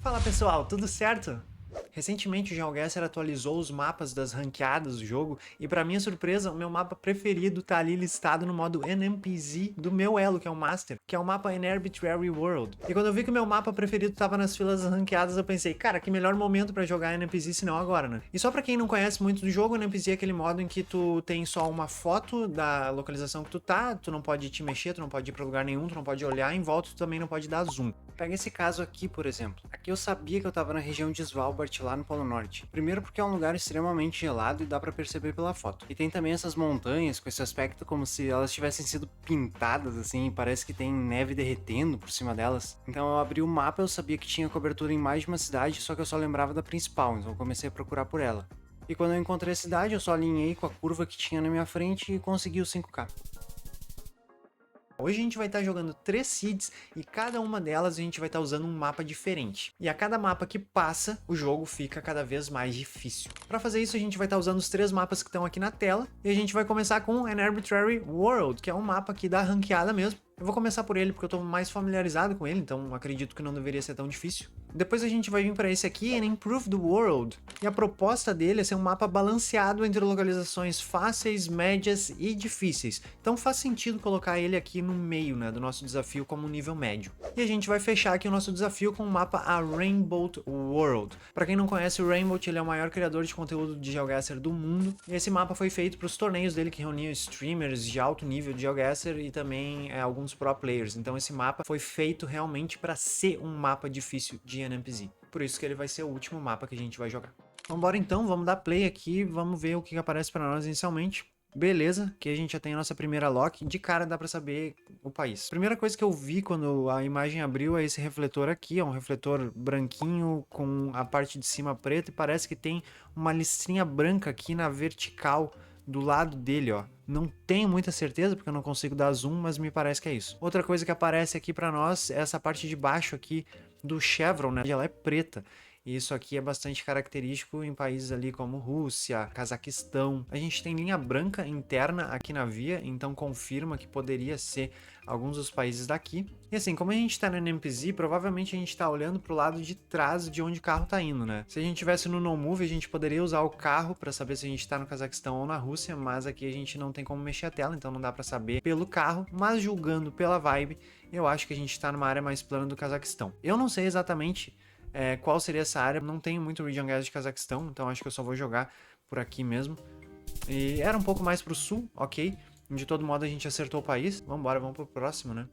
Fala pessoal, tudo certo? Recentemente o GeoGuessr atualizou os mapas das ranqueadas do jogo e pra minha surpresa o meu mapa preferido tá ali listado no modo NMPZ do meu elo, que é o Master, que é o mapa In Arbitrary World. E quando eu vi que o meu mapa preferido tava nas filas ranqueadas eu pensei, cara, que melhor momento pra jogar NMPZ se não agora, né? E só pra quem não conhece muito do jogo, o NMPZ é aquele modo em que tu tem só uma foto da localização que tu tá, tu não pode te mexer, tu não pode ir pra lugar nenhum, tu não pode olhar em volta, tu também não pode dar zoom. Pega esse caso aqui, por exemplo. Aqui eu sabia que eu tava na região de Svalbard, lá no Polo Norte. Primeiro porque é um lugar extremamente gelado e dá pra perceber pela foto. E tem também essas montanhas com esse aspecto como se elas tivessem sido pintadas assim, parece que tem neve derretendo por cima delas. Então eu abri o mapa, eu sabia que tinha cobertura em mais de uma cidade, só que eu só lembrava da principal, então eu comecei a procurar por ela. E quando eu encontrei a cidade, eu só alinhei com a curva que tinha na minha frente e consegui o 5K. Hoje a gente vai estar jogando 3 seeds e cada uma delas a gente vai estar usando um mapa diferente. E a cada mapa que passa, o jogo fica cada vez mais difícil. Para fazer isso a gente vai estar usando os 3 mapas que estão aqui na tela e a gente vai começar com An Arbitrary World, que é um mapa aqui da ranqueada mesmo. Eu vou começar por ele porque eu tô mais familiarizado com ele, então acredito que não deveria ser tão difícil. Depois a gente vai vir para esse aqui, An Improved World, e a proposta dele é ser um mapa balanceado entre localizações fáceis, médias e difíceis. Então faz sentido colocar ele aqui no meio, né, do nosso desafio como nível médio. E a gente vai fechar aqui o nosso desafio com o mapa A Rainbow World. Para quem não conhece, o Rainbow ele é o maior criador de conteúdo de GeoGuessr do mundo, e esse mapa foi feito para os torneios dele que reuniam streamers de alto nível de GeoGuessr e também alguns pro players. Então esse mapa foi feito realmente para ser um mapa difícil de NMPZ. Por isso que ele vai ser o último mapa que a gente vai jogar. Então bora então, vamos dar play aqui, vamos ver o que aparece para nós inicialmente. Beleza, que a gente já tem a nossa primeira lock, de cara dá pra saber o país. Primeira coisa que eu vi quando a imagem abriu é esse refletor aqui, é um refletor branquinho com a parte de cima preta e parece que tem uma listrinha branca aqui na vertical do lado dele, ó. Não tenho muita certeza porque eu não consigo dar zoom, mas me parece que é isso. Outra coisa que aparece aqui pra nós é essa parte de baixo aqui do chevron, né? Ela é preta. E isso aqui é bastante característico em países ali como Rússia, Cazaquistão. A gente tem linha branca interna aqui na via, então confirma que poderia ser alguns dos países daqui. E assim, como a gente tá no NMPZ, provavelmente a gente tá olhando pro lado de trás de onde o carro tá indo, né? Se a gente tivesse no NoMove, a gente poderia usar o carro para saber se a gente tá no Cazaquistão ou na Rússia, mas aqui a gente não tem como mexer a tela, então não dá para saber pelo carro, mas julgando pela vibe, eu acho que a gente tá numa área mais plana do Cazaquistão. Eu não sei exatamente qual seria essa área, não tenho muito Region Gas de Cazaquistão, então acho que eu só vou jogar por aqui mesmo. E era um pouco mais pro sul, ok, de todo modo a gente acertou o país, vambora, vamos pro próximo, né?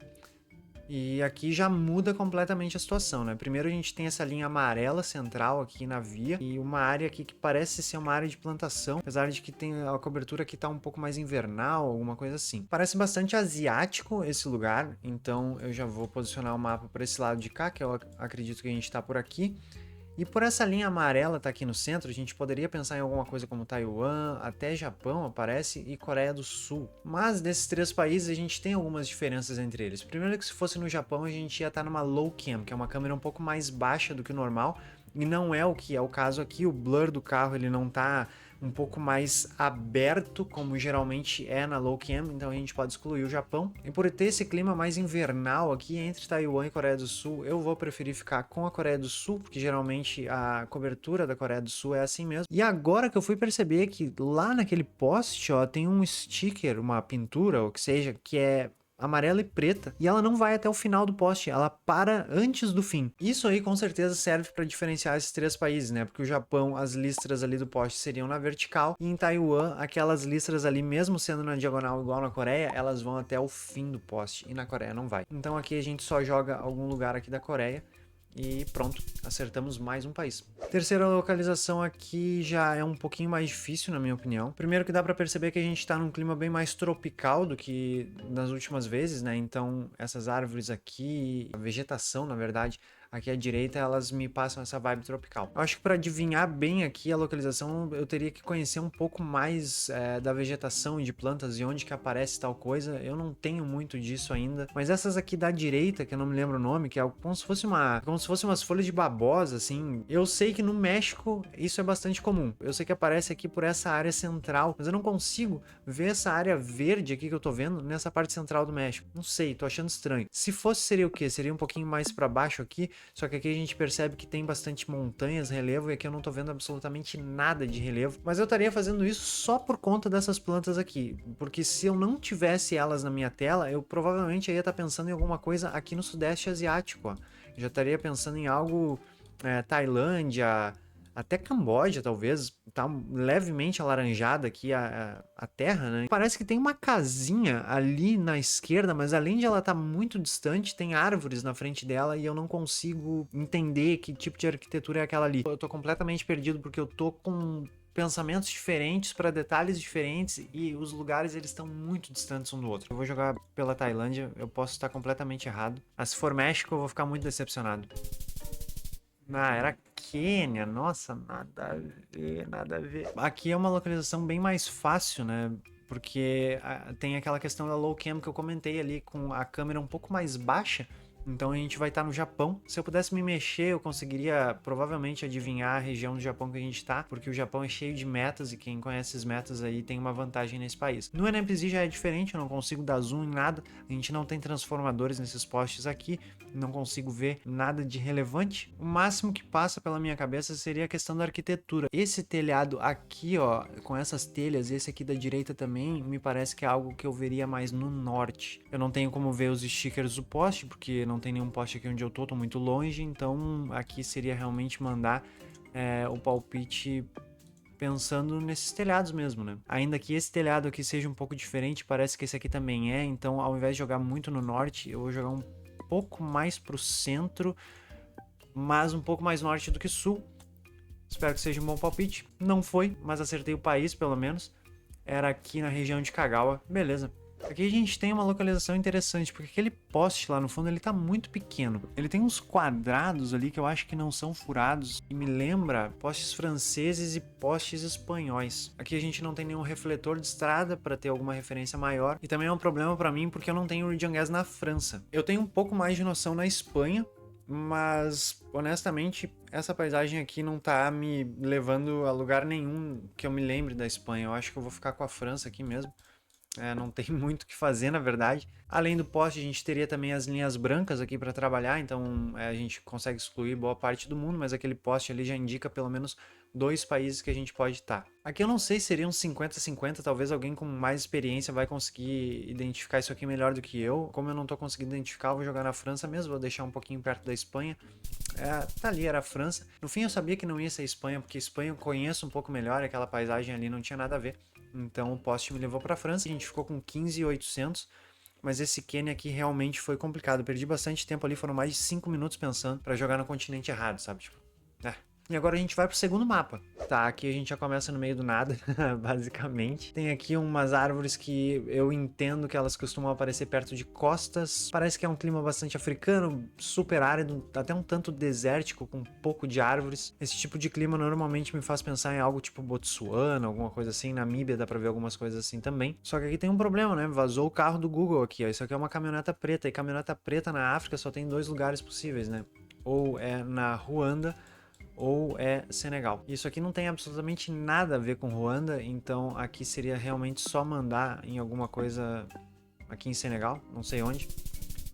E aqui já muda completamente a situação, né? Primeiro a gente tem essa linha amarela central aqui na via e uma área aqui que parece ser uma área de plantação, apesar de que tem a cobertura aqui tá um pouco mais invernal, alguma coisa assim. Parece bastante asiático esse lugar, então eu já vou posicionar o mapa para esse lado de cá, que eu acredito que a gente tá por aqui. E por essa linha amarela tá aqui no centro, a gente poderia pensar em alguma coisa como Taiwan, até Japão aparece e Coreia do Sul. Mas desses 3 países a gente tem algumas diferenças entre eles. Primeiro que se fosse no Japão a gente ia estar numa low cam, que é uma câmera um pouco mais baixa do que o normal, e não é o que é o caso aqui, o blur do carro ele não tá um pouco mais aberto, como geralmente é na low cam, então a gente pode excluir o Japão. E por ter esse clima mais invernal aqui entre Taiwan e Coreia do Sul, eu vou preferir ficar com a Coreia do Sul, porque geralmente a cobertura da Coreia do Sul é assim mesmo. E agora que eu fui perceber que lá naquele poste, ó, tem um sticker, uma pintura, ou que seja, que é amarela e preta, e ela não vai até o final do poste, ela para antes do fim. Isso aí com certeza serve para diferenciar esses 3 países, né? Porque o Japão, as listras ali do poste seriam na vertical, e em Taiwan, aquelas listras ali, mesmo sendo na diagonal igual na Coreia, elas vão até o fim do poste, e na Coreia não vai. Então aqui a gente só joga algum lugar aqui da Coreia, e pronto, acertamos mais um país. Terceira localização aqui já é um pouquinho mais difícil, na minha opinião. Primeiro que dá pra perceber que a gente tá num clima bem mais tropical do que nas últimas vezes, né? Então essas árvores aqui, a vegetação, na verdade, aqui à direita, elas me passam essa vibe tropical. Eu acho que para adivinhar bem aqui a localização, eu teria que conhecer um pouco mais da vegetação e de plantas e onde que aparece tal coisa. Eu não tenho muito disso ainda, mas essas aqui da direita, que eu não me lembro o nome, que é como se fosse umas folhas de babosa, assim. Eu sei que no México isso é bastante comum. Eu sei que aparece aqui por essa área central, mas eu não consigo ver essa área verde aqui que eu tô vendo nessa parte central do México. Não sei, tô achando estranho. Se fosse, seria o quê? Seria um pouquinho mais para baixo aqui, Só que aqui a gente percebe que tem bastante montanhas, relevo, e aqui eu não tô vendo absolutamente nada de relevo. Mas eu estaria fazendo isso só por conta dessas plantas aqui, porque se eu não tivesse elas na minha tela, eu provavelmente ia estar pensando em alguma coisa aqui no Sudeste Asiático, ó. Eu já estaria pensando em algo, Tailândia, até Camboja, talvez. Tá levemente alaranjada aqui a terra, né? Parece que tem uma casinha ali na esquerda, mas além de ela estar muito distante, tem árvores na frente dela e eu não consigo entender que tipo de arquitetura é aquela ali. Eu tô completamente perdido porque eu tô com pensamentos diferentes para detalhes diferentes e os lugares eles estão muito distantes um do outro. Eu vou jogar pela Tailândia, eu posso estar completamente errado. Mas se for México, eu vou ficar muito decepcionado. Ah, era Quênia. Nossa, nada a ver, nada a ver. Aqui é uma localização bem mais fácil, né? Porque tem aquela questão da low cam que eu comentei ali, com a câmera um pouco mais baixa. Então a gente vai estar no Japão. Se eu pudesse me mexer, eu conseguiria provavelmente adivinhar a região do Japão que a gente tá, porque o Japão é cheio de metas e quem conhece as metas aí tem uma vantagem nesse país. No NPZ já é diferente, eu não consigo dar zoom em nada, a gente não tem transformadores nesses postes aqui, não consigo ver nada de relevante. O máximo que passa pela minha cabeça seria a questão da arquitetura. Esse telhado aqui, ó, com essas telhas, esse aqui da direita também, me parece que é algo que eu veria mais no norte. Eu não tenho como ver os stickers do poste, porque não tem nenhum poste aqui onde eu tô muito longe, então aqui seria realmente mandar o palpite pensando nesses telhados mesmo, né? Ainda que esse telhado aqui seja um pouco diferente, parece que esse aqui também é, então ao invés de jogar muito no norte, eu vou jogar um pouco mais pro centro, mas um pouco mais norte do que sul. Espero que seja um bom palpite. Não foi, mas acertei o país pelo menos. Era aqui na região de Kagawa. Beleza. Aqui a gente tem uma localização interessante, porque aquele poste lá no fundo ele tá muito pequeno. Ele tem uns quadrados ali que eu acho que não são furados e me lembra postes franceses e postes espanhóis. Aqui a gente não tem nenhum refletor de estrada para ter alguma referência maior e também é um problema para mim porque eu não tenho Region Gas na França. Eu tenho um pouco mais de noção na Espanha, mas honestamente essa paisagem aqui não tá me levando a lugar nenhum que eu me lembre da Espanha. Eu acho que eu vou ficar com a França aqui mesmo. Não tem muito o que fazer, na verdade. Além do poste, a gente teria também as linhas brancas aqui para trabalhar, então a gente consegue excluir boa parte do mundo, mas aquele poste ali já indica pelo menos 2 países que a gente pode estar. Aqui eu não sei se seria um 50-50, talvez alguém com mais experiência vai conseguir identificar isso aqui melhor do que eu. Como eu não tô conseguindo identificar, eu vou jogar na França mesmo, vou deixar um pouquinho perto da Espanha. Tá ali, era a França. No fim eu sabia que não ia ser a Espanha, porque a Espanha eu conheço um pouco melhor, aquela paisagem ali não tinha nada a ver. Então o poste me levou para a França, a gente ficou com 15.800, mas esse Quênia aqui realmente foi complicado. Eu perdi bastante tempo ali, foram mais de 5 minutos pensando para jogar no continente errado, sabe? Tipo, E agora a gente vai pro segundo mapa. Tá, aqui a gente já começa no meio do nada, basicamente. Tem aqui umas árvores que eu entendo que elas costumam aparecer perto de costas. Parece que é um clima bastante africano, super árido, até um tanto desértico, com um pouco de árvores. Esse tipo de clima normalmente me faz pensar em algo tipo Botsuana, alguma coisa assim. Namíbia dá pra ver algumas coisas assim também. Só que aqui tem um problema, né? Vazou o carro do Google aqui, ó. Isso aqui é uma caminhoneta preta, e caminhoneta preta na África só tem 2 lugares possíveis, né? Ou é na Ruanda, ou é Senegal. Isso aqui não tem absolutamente nada a ver com Ruanda, então aqui seria realmente só mandar em alguma coisa aqui em Senegal, não sei onde.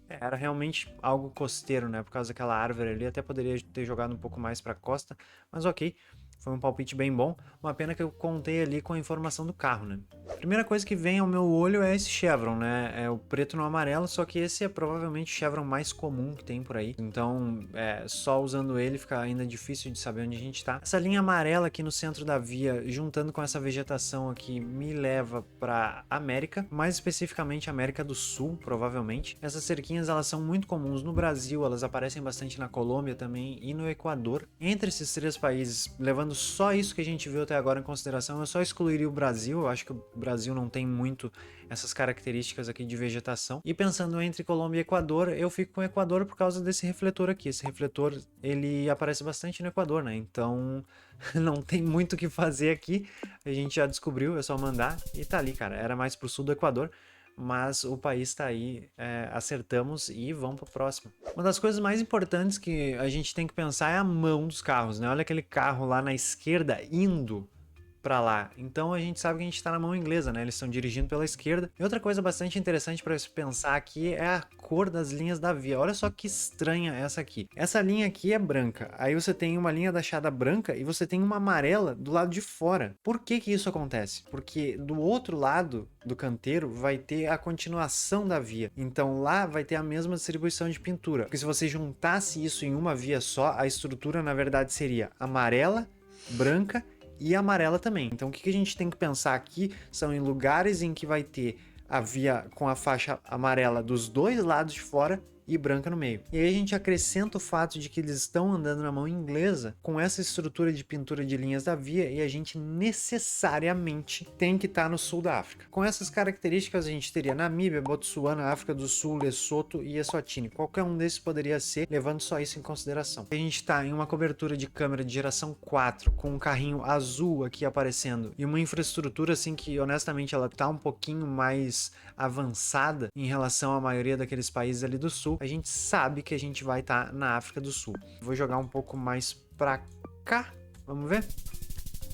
Era realmente algo costeiro, né? Por causa daquela árvore ali, até poderia ter jogado um pouco mais pra costa, mas ok. Foi um palpite bem bom. Uma pena que eu contei ali com a informação do carro, né? Primeira coisa que vem ao meu olho é esse Chevron, né? É o preto no amarelo, só que esse é provavelmente o Chevron mais comum que tem por aí. Então, só usando ele fica ainda difícil de saber onde a gente tá. Essa linha amarela aqui no centro da via, juntando com essa vegetação aqui, me leva pra América, mais especificamente América do Sul, provavelmente. Essas cerquinhas, elas são muito comuns no Brasil, elas aparecem bastante na Colômbia também e no Equador. Entre esses 3 países, levando só isso que a gente viu até agora em consideração, eu só excluiria o Brasil. Eu acho que o Brasil não tem muito essas características aqui de vegetação. E pensando entre Colômbia e Equador, eu fico com o Equador por causa desse refletor aqui. Esse refletor, ele aparece bastante no Equador, né? Então, não tem muito o que fazer aqui. A gente já descobriu, é só mandar. E tá ali, cara. Era mais pro sul do Equador, mas o país tá aí, acertamos e vamos pro próximo. Uma das coisas mais importantes que a gente tem que pensar é a mão dos carros, né? Olha aquele carro lá na esquerda indo pra lá. Então a gente sabe que a gente tá na mão inglesa, né? Eles estão dirigindo pela esquerda. E outra coisa bastante interessante para se pensar aqui é a cor das linhas da via. Olha só que estranha essa aqui. Essa linha aqui é branca. Aí você tem uma linha da chada branca e você tem uma amarela do lado de fora. Por que que isso acontece? Porque do outro lado do canteiro vai ter a continuação da via. Então lá vai ter a mesma distribuição de pintura. Porque se você juntasse isso em uma via só, a estrutura na verdade seria amarela, branca e amarela também. Então o que a gente tem que pensar aqui são em lugares em que vai ter a via com a faixa amarela dos dois lados de fora e branca no meio. E aí a gente acrescenta o fato de que eles estão andando na mão inglesa com essa estrutura de pintura de linhas da via e a gente necessariamente tem que estar no sul da África. Com essas características a gente teria Namíbia, Botsuana, África do Sul, Lesoto e Eswatini. Qualquer um desses poderia ser, levando só isso em consideração. A gente está em uma cobertura de câmera de geração 4 com um carrinho azul aqui aparecendo e uma infraestrutura assim que honestamente ela tá um pouquinho mais avançada em relação à maioria daqueles países ali do sul. A gente sabe que a gente vai estar na África do Sul. Vou jogar um pouco mais pra cá, vamos ver?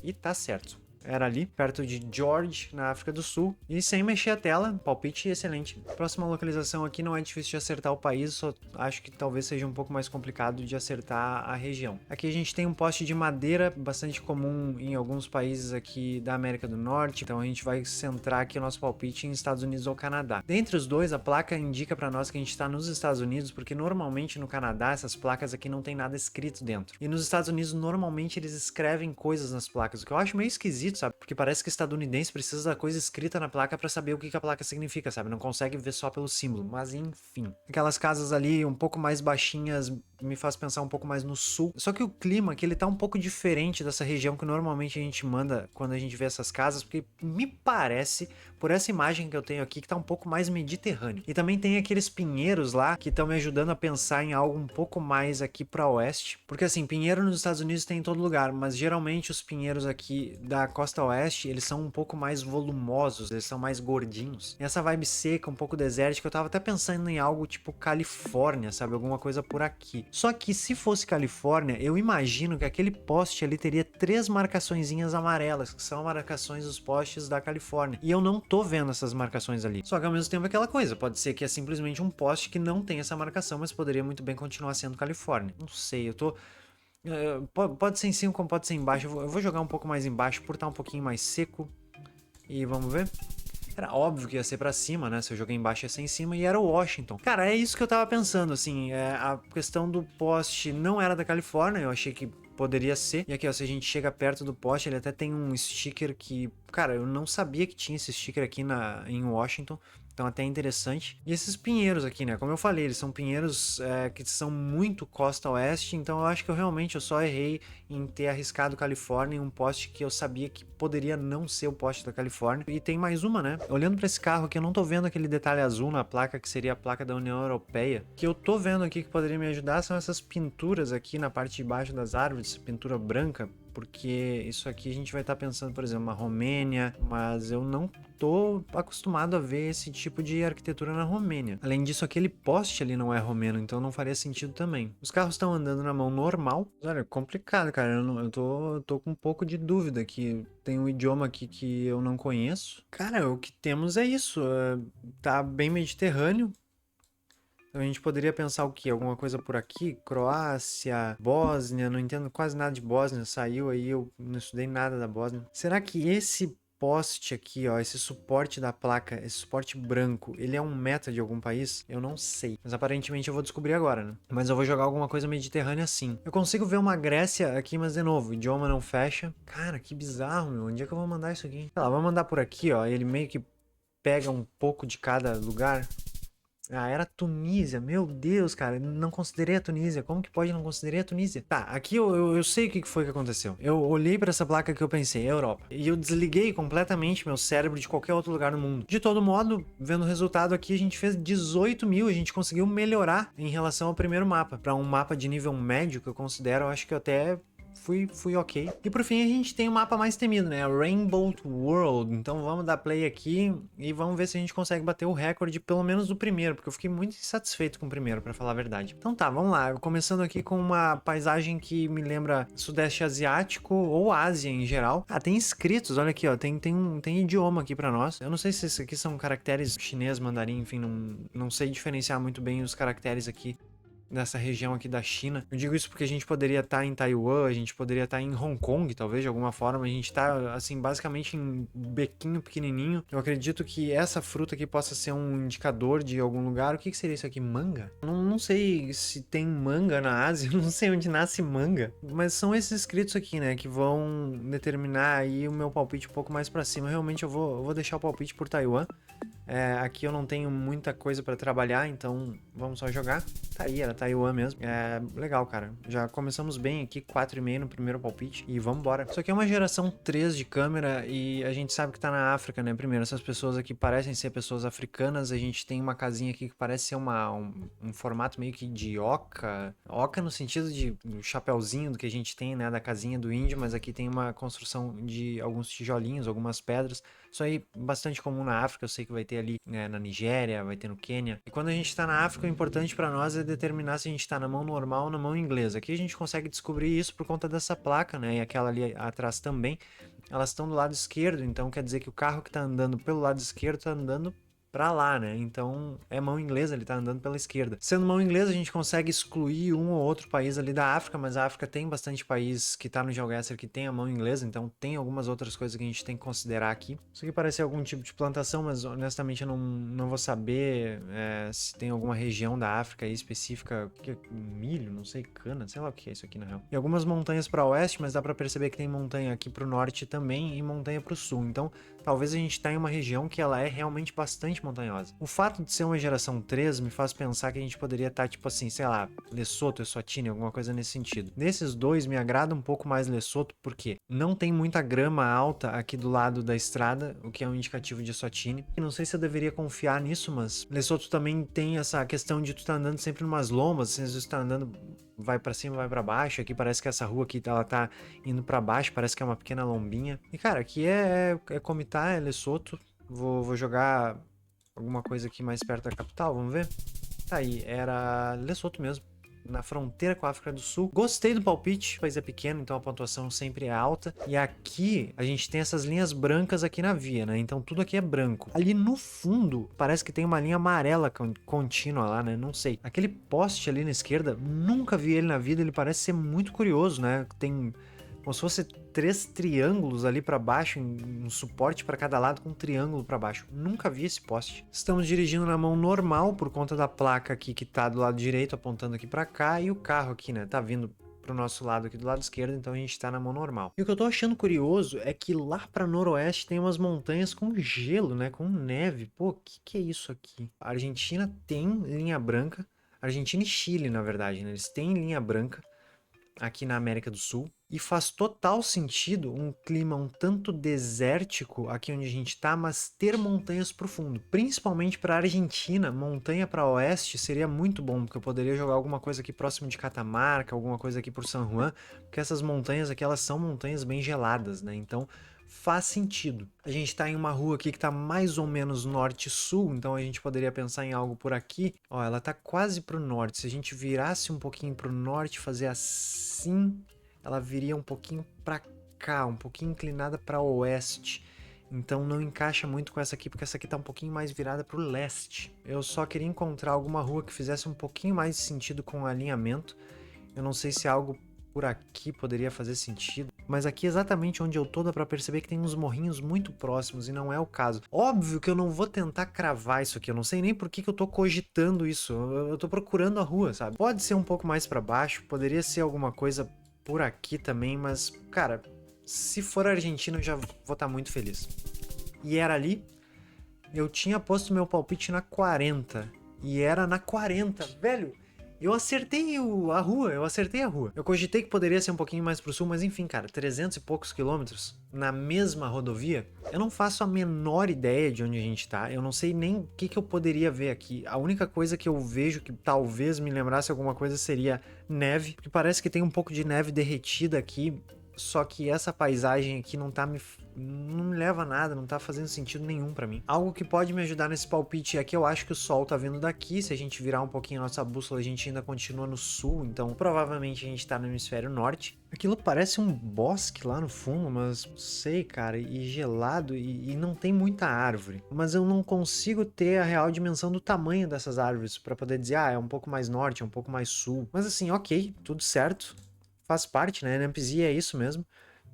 E tá certo. Era ali, perto de George, na África do Sul. E sem mexer a tela, palpite excelente. Próxima localização aqui não é difícil de acertar o país, só acho que talvez seja um pouco mais complicado de acertar a região. Aqui a gente tem um poste de madeira, bastante comum em alguns países aqui da América do Norte. Então a gente vai centrar aqui o nosso palpite em Estados Unidos ou Canadá. Dentre os dois, a placa indica para nós que a gente está nos Estados Unidos, porque normalmente no Canadá essas placas aqui não tem nada escrito dentro. E nos Estados Unidos, normalmente eles escrevem coisas nas placas, o que eu acho meio esquisito, sabe? Porque parece que estadunidense precisa da coisa escrita na placa para saber o que a placa significa, sabe? Não consegue ver só pelo símbolo, mas enfim. Aquelas casas ali um pouco mais baixinhas me faz pensar um pouco mais no sul. Só que o clima aqui ele tá um pouco diferente dessa região que normalmente a gente manda quando a gente vê essas casas, porque me parece, por essa imagem que eu tenho aqui, que tá um pouco mais mediterrâneo. E também tem aqueles pinheiros lá que estão me ajudando a pensar em algo um pouco mais aqui para oeste. Porque assim, pinheiro nos Estados Unidos tem em todo lugar, mas geralmente os pinheiros aqui da costa oeste, eles são um pouco mais volumosos, eles são mais gordinhos. E essa vibe seca, um pouco desértica, eu tava até pensando em algo tipo Califórnia, sabe? Alguma coisa por aqui. Só que se fosse Califórnia, eu imagino que aquele poste ali teria 3 marcaçõezinhas amarelas, que são marcações dos postes da Califórnia. E eu não tô vendo essas marcações ali. Só que ao mesmo tempo é aquela coisa, pode ser que é simplesmente um poste que não tem essa marcação, mas poderia muito bem continuar sendo Califórnia. Não sei, eu tô... Pode ser em cima como pode ser embaixo. Eu vou jogar um pouco mais embaixo por estar um pouquinho mais seco. E vamos ver. Era óbvio que ia ser pra cima, né? Se eu joguei embaixo ia ser em cima e era o Washington. Cara, é isso que eu tava pensando, assim. A questão do poste não era da Califórnia, eu achei que poderia ser. E aqui, ó, se a gente chega perto do poste, ele até tem um sticker que... Cara, eu não sabia que tinha esse sticker aqui em Washington. Então até interessante. E esses pinheiros aqui, né? Como eu falei, eles são pinheiros que são muito costa oeste, então eu acho que eu só errei em ter arriscado Califórnia em um poste que eu sabia que poderia não ser o poste da Califórnia. E tem mais uma, né? Olhando para esse carro aqui, eu não tô vendo aquele detalhe azul na placa, que seria a placa da União Europeia. O que eu tô vendo aqui que poderia me ajudar são essas pinturas aqui na parte de baixo das árvores, pintura branca, porque isso aqui a gente vai estar pensando, por exemplo, na Romênia, mas eu não tô acostumado a ver esse tipo de arquitetura na Romênia. Além disso, aquele poste ali não é romeno, então não faria sentido também. Os carros estão andando na mão normal. Olha, complicado, cara. Eu tô com um pouco de dúvida aqui. Tem um idioma aqui que eu não conheço. Cara, o que temos é isso. Tá bem mediterrâneo. Então a gente poderia pensar o quê? Alguma coisa por aqui? Croácia, Bósnia, não entendo quase nada de Bósnia, saiu aí, eu não estudei nada da Bósnia. Será que esse poste aqui, ó, esse suporte da placa, esse suporte branco, ele é um meta de algum país? Eu não sei, mas aparentemente eu vou descobrir agora, né? Mas eu vou jogar alguma coisa mediterrânea sim. Eu consigo ver uma Grécia aqui, mas de novo, o idioma não fecha. Cara, que bizarro, meu. Onde é que eu vou mandar isso aqui? Sei lá, vou mandar por aqui, ó, ele meio que pega um pouco de cada lugar. Ah, era Tunísia. Meu Deus, cara. Não considerei a Tunísia. Como que pode não considerar a Tunísia? Tá, aqui eu sei o que foi que aconteceu. Eu olhei pra essa placa que eu pensei, Europa. E eu desliguei completamente meu cérebro de qualquer outro lugar no mundo. De todo modo, vendo o resultado aqui, a gente fez 18 mil. A gente conseguiu melhorar em relação ao primeiro mapa. Pra um mapa de nível médio, que eu considero, eu acho que eu até fui ok. E por fim a gente tem o mapa mais temido, né? Rainbow World. Então vamos dar play aqui e vamos ver se a gente consegue bater o recorde, pelo menos do primeiro, porque eu fiquei muito insatisfeito com o primeiro, pra falar a verdade. Então tá, vamos lá. Começando aqui com uma paisagem que me lembra Sudeste Asiático ou Ásia em geral. Ah, tem escritos, olha aqui, ó. Tem idioma aqui pra nós. Eu não sei se esses aqui são caracteres chinês, mandarim, enfim, não sei diferenciar muito bem os caracteres aqui nessa região aqui da China. Eu digo isso porque a gente poderia estar em Taiwan, a gente poderia estar em Hong Kong, talvez, de alguma forma. A gente tá, assim, basicamente em bequinho pequenininho. Eu acredito que essa fruta aqui possa ser um indicador de algum lugar. O que seria isso aqui? Manga? Não sei se tem manga na Ásia, não sei onde nasce manga. Mas são esses escritos aqui, né, que vão determinar aí o meu palpite um pouco mais pra cima. Realmente eu vou deixar o palpite por Taiwan. Aqui eu não tenho muita coisa pra trabalhar, então vamos só jogar. Tá aí, era Taiwan mesmo. Legal, cara. Já começamos bem aqui, 4,5 no primeiro palpite. E vamos embora. Isso aqui é uma geração 3 de câmera e a gente sabe que tá na África, né? Primeiro, essas pessoas aqui parecem ser pessoas africanas. A gente tem uma casinha aqui que parece ser um formato meio que de oca. Oca no sentido do chapéuzinho do que a gente tem, né? Da casinha do índio, mas aqui tem uma construção de alguns tijolinhos, algumas pedras. Isso aí bastante comum na África, eu sei que vai ter ali, né, na Nigéria, vai ter no Quênia. E quando a gente tá na África, o importante pra nós é determinar se a gente tá na mão normal ou na mão inglesa. Aqui a gente consegue descobrir isso por conta dessa placa, né, e aquela ali atrás também. Elas estão do lado esquerdo, então quer dizer que o carro que tá andando pelo lado esquerdo tá andando pra lá, né? Então é mão inglesa, ele tá andando pela esquerda. Sendo mão inglesa, a gente consegue excluir um ou outro país ali da África, mas a África tem bastante país que tá no GeoGuessr que tem a mão inglesa, então tem algumas outras coisas que a gente tem que considerar aqui. Isso aqui parece algum tipo de plantação, mas honestamente eu não vou saber se tem alguma região da África aí específica, milho, não sei, cana, sei lá o que é isso aqui na real. E algumas montanhas para oeste, mas dá para perceber que tem montanha aqui pro norte também e montanha pro sul, então talvez a gente tá em uma região que ela é realmente bastante montanhosa. O fato de ser uma geração 3 me faz pensar que a gente poderia estar, tipo assim, sei lá, Lesoto, Eswatini, alguma coisa nesse sentido. Desses dois, me agrada um pouco mais Lesoto, porque não tem muita grama alta aqui do lado da estrada, o que é um indicativo de Eswatini. Não sei se eu deveria confiar nisso, mas Lesoto também tem essa questão de tu tá andando sempre numas lombas, às vezes tu tá andando vai pra cima, vai pra baixo. Aqui parece que essa rua aqui, ela tá indo pra baixo, parece que é uma pequena lombinha. E cara, aqui é Comitá, é Lesoto. Vou jogar alguma coisa aqui mais perto da capital, vamos ver? Tá aí, era Lesoto mesmo, na fronteira com a África do Sul. Gostei do palpite, o país é pequeno, então a pontuação sempre é alta. E aqui a gente tem essas linhas brancas aqui na via, né? Então tudo aqui é branco. Ali no fundo parece que tem uma linha amarela contínua lá, né? Não sei. Aquele poste ali na esquerda, nunca vi ele na vida, ele parece ser muito curioso, né? Tem como se fosse 3 triângulos ali pra baixo, um suporte pra cada lado com um triângulo pra baixo. Nunca vi esse poste. Estamos dirigindo na mão normal por conta da placa aqui que tá do lado direito apontando aqui pra cá e o carro aqui, né, tá vindo pro nosso lado aqui do lado esquerdo, então a gente tá na mão normal. E o que eu tô achando curioso é que lá pra noroeste tem umas montanhas com gelo, né, com neve. Pô, que é isso aqui? A Argentina tem linha branca, Argentina e Chile, na verdade, né, eles têm linha branca aqui na América do Sul. E faz total sentido um clima um tanto desértico aqui onde a gente tá, mas ter montanhas pro fundo. Principalmente para Argentina, montanha para oeste seria muito bom, porque eu poderia jogar alguma coisa aqui próximo de Catamarca, alguma coisa aqui por San Juan, porque essas montanhas aqui, elas são montanhas bem geladas, né? Então faz sentido. A gente tá em uma rua aqui que tá mais ou menos norte-sul, então a gente poderia pensar em algo por aqui. Ó, ela tá quase pro norte. Se a gente virasse um pouquinho pro norte, fazer assim, ela viria um pouquinho pra cá, um pouquinho inclinada pra oeste. Então não encaixa muito com essa aqui, porque essa aqui tá um pouquinho mais virada pro leste. Eu só queria encontrar alguma rua que fizesse um pouquinho mais de sentido com o alinhamento. Eu não sei se algo por aqui poderia fazer sentido, mas aqui exatamente onde eu tô dá pra perceber que tem uns morrinhos muito próximos e não é o caso. Óbvio que eu não vou tentar cravar isso aqui, eu não sei nem por que eu tô cogitando isso, eu tô procurando a rua, sabe? Pode ser um pouco mais pra baixo, poderia ser alguma coisa por aqui também, mas, cara, se for Argentina eu já vou estar muito feliz. E era ali, eu tinha posto meu palpite na 40, e era na 40, velho! Eu acertei a rua, eu acertei a rua. Eu cogitei que poderia ser um pouquinho mais pro sul, mas enfim, cara, 300 e poucos quilômetros na mesma rodovia. Eu não faço a menor ideia de onde a gente tá, eu não sei nem o que eu poderia ver aqui. A única coisa que eu vejo que talvez me lembrasse alguma coisa seria neve, porque parece que tem um pouco de neve derretida aqui. Só que essa paisagem aqui não me leva a nada, não tá fazendo sentido nenhum pra mim. Algo que pode me ajudar nesse palpite é que eu acho que o sol tá vindo daqui. Se a gente virar um pouquinho a nossa bússola, a gente ainda continua no sul, então provavelmente a gente tá no hemisfério norte. Aquilo parece um bosque lá no fundo, mas sei, cara, e gelado e não tem muita árvore. Mas eu não consigo ter a real dimensão do tamanho dessas árvores pra poder dizer, é um pouco mais norte, é um pouco mais sul. Mas assim, ok, tudo certo. Faz parte, né? NPZ é isso mesmo.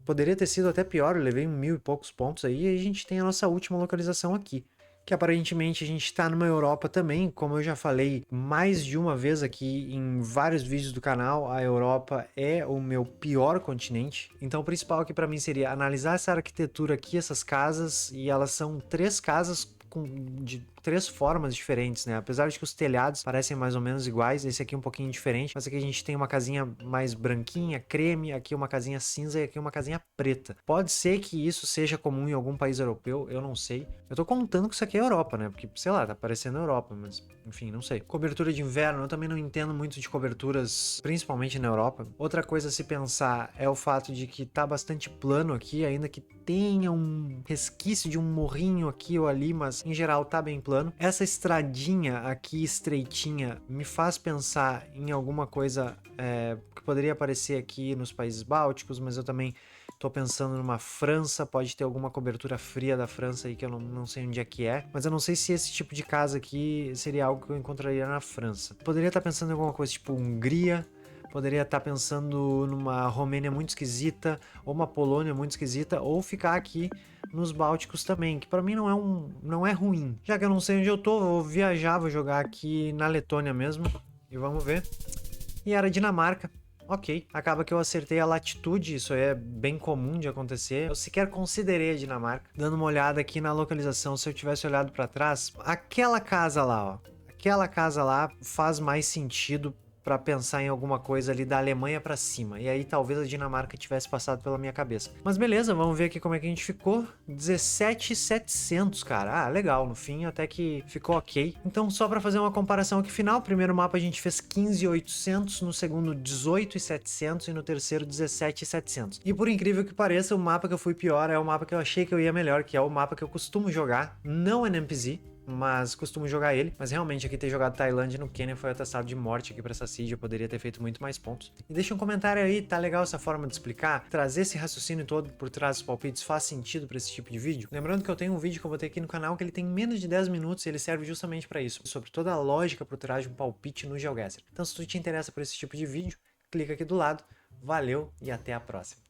Poderia ter sido até pior, eu levei 1000 e poucos pontos aí, e a gente tem a nossa última localização aqui. Que aparentemente a gente está numa Europa também, como eu já falei mais de uma vez aqui em vários vídeos do canal, a Europa é o meu pior continente. Então o principal aqui para mim seria analisar essa arquitetura aqui, essas casas, e elas são 3 casas de 3 formas diferentes, né? Apesar de que os telhados parecem mais ou menos iguais, esse aqui é um pouquinho diferente, mas aqui a gente tem uma casinha mais branquinha, creme, aqui uma casinha cinza e aqui uma casinha preta. Pode ser que isso seja comum em algum país europeu, eu não sei. Eu tô contando que isso aqui é Europa, né? Porque, sei lá, tá parecendo Europa, mas enfim, não sei. Cobertura de inverno, eu também não entendo muito de coberturas, principalmente na Europa. Outra coisa a se pensar é o fato de que tá bastante plano aqui, ainda que tenha um resquício de um morrinho aqui ou ali, mas em geral tá bem plano. Essa estradinha aqui estreitinha me faz pensar em alguma coisa que poderia aparecer aqui nos países bálticos, mas eu também tô pensando numa França, pode ter alguma cobertura fria da França aí que eu não sei onde é que é, mas eu não sei se esse tipo de casa aqui seria algo que eu encontraria na França. Poderia estar pensando em alguma coisa tipo Hungria, poderia estar pensando numa Romênia muito esquisita, ou uma Polônia muito esquisita, ou ficar aqui nos Bálticos também, que pra mim não é ruim. Já que eu não sei onde eu tô, vou viajar, vou jogar aqui na Letônia mesmo, e vamos ver. E era Dinamarca. Ok, acaba que eu acertei a latitude, isso é bem comum de acontecer. Eu sequer considerei a Dinamarca. Dando uma olhada aqui na localização, se eu tivesse olhado pra trás, aquela casa lá, ó. Aquela casa lá faz mais sentido pra pensar em alguma coisa ali da Alemanha pra cima. E aí talvez a Dinamarca tivesse passado pela minha cabeça. Mas beleza, vamos ver aqui como é que a gente ficou. 17.700, cara. Ah, legal. No fim até que ficou ok. Então só pra fazer uma comparação aqui final, primeiro mapa a gente fez 15.800, no segundo 18.700 e no terceiro 17.700. E por incrível que pareça, o mapa que eu fui pior é o mapa que eu achei que eu ia melhor, que é o mapa que eu costumo jogar, não é NPZ, mas costumo jogar ele. Mas realmente aqui ter jogado Tailândia no Quênia foi atestado de morte aqui pra essa seed, eu poderia ter feito muito mais pontos. E deixa um comentário aí, tá legal essa forma de explicar? Trazer esse raciocínio todo por trás dos palpites faz sentido pra esse tipo de vídeo? Lembrando que eu tenho um vídeo que eu botei aqui no canal que ele tem menos de 10 minutos e ele serve justamente pra isso, sobre toda a lógica por trás de um palpite no GeoGuessr. Então se tu te interessa por esse tipo de vídeo, clica aqui do lado. Valeu e até a próxima.